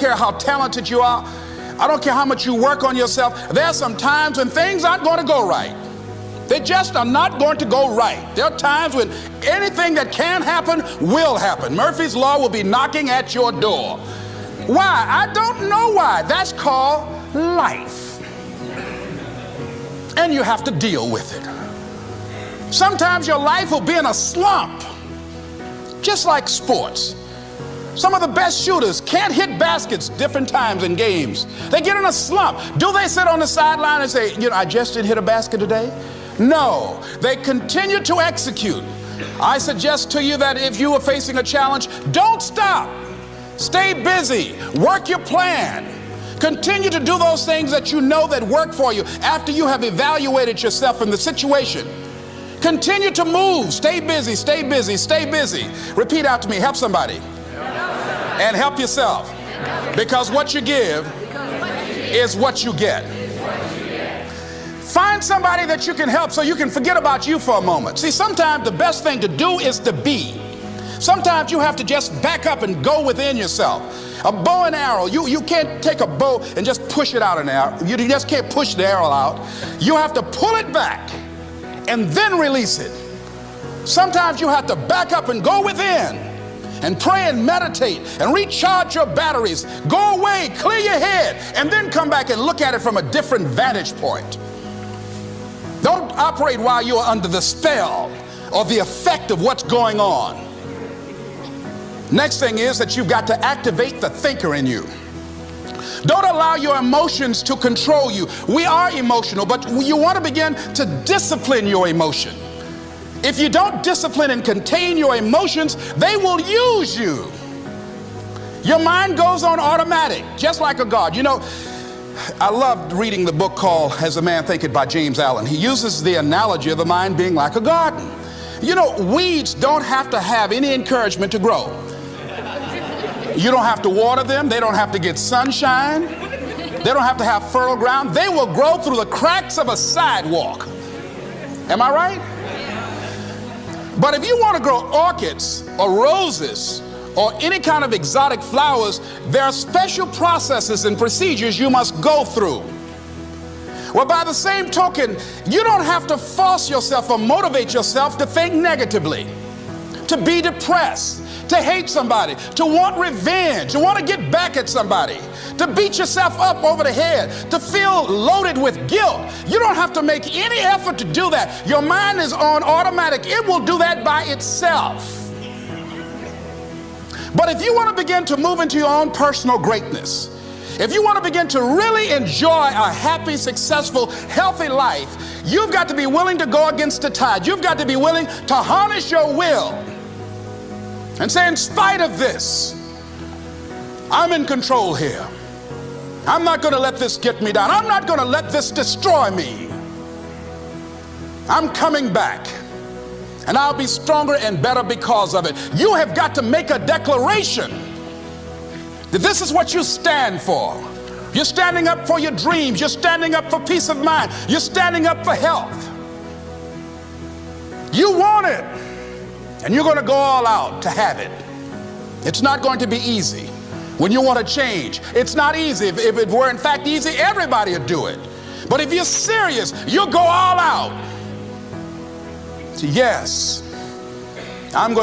care how talented you are. I don't care how much you work on yourself. There are some times when things aren't going to go right. They just are not going to go right. There are times when anything that can happen will happen. Murphy's Law will be knocking at your door. Why? I don't know why. That's called life. And you have to deal with it. Sometimes your life will be in a slump, just like sports. Some of the best shooters can't hit baskets different times in games. They get in a slump. Do they sit on the sideline and say, I just didn't hit a basket today? No, they continue to execute. I suggest to you that if you are facing a challenge, don't stop. Stay busy. Work your plan. Continue to do those things that you know that work for you after you have evaluated yourself in the situation. Continue to move. Stay busy, stay busy, stay busy. Repeat out to me. Help somebody. And help yourself. Because what you give is what you get. Find somebody that you can help so you can forget about you for a moment. See, sometimes the best thing to do is to be. Sometimes you have to just back up and go within yourself. A bow and arrow, you can't take a bow and just push it out an arrow. You just can't push the arrow out. You have to pull it back and then release it. Sometimes you have to back up and go within and pray and meditate and recharge your batteries. Go away, clear your head, and then come back and look at it from a different vantage point. Don't operate while you are under the spell or the effect of what's going on. Next thing is that you've got to activate the thinker in you. Don't allow your emotions to control you. We are emotional, but you want to begin to discipline your emotion. If you don't discipline and contain your emotions, they will use you. Your mind goes on automatic, just like a guard. I loved reading the book called As a Man Thinketh by James Allen. He uses the analogy of the mind being like a garden. Weeds don't have to have any encouragement to grow. You don't have to water them. They don't have to get sunshine. They don't have to have fertile ground. They will grow through the cracks of a sidewalk. Am I right? But if you want to grow orchids or roses or any kind of exotic flowers, there are special processes and procedures you must go through. Well, by the same token, you don't have to force yourself or motivate yourself to think negatively, to be depressed, to hate somebody, to want revenge, to want to get back at somebody, to beat yourself up over the head, to feel loaded with guilt. You don't have to make any effort to do that. Your mind is on automatic. It will do that by itself. But if you want to begin to move into your own personal greatness, if you want to begin to really enjoy a happy, successful, healthy life, you've got to be willing to go against the tide. You've got to be willing to harness your will and say, in spite of this, I'm in control here. I'm not going to let this get me down. I'm not going to let this destroy me. I'm coming back. And I'll be stronger and better because of it. You have got to make a declaration that this is what you stand for. You're standing up for your dreams. You're standing up for peace of mind. You're standing up for health. You want it, and you're going to go all out to have it. It's not going to be easy. When you want to change, it's not easy. If it were in fact easy, everybody would do it. But if you're serious, you'll go all out. Yes, I'm going to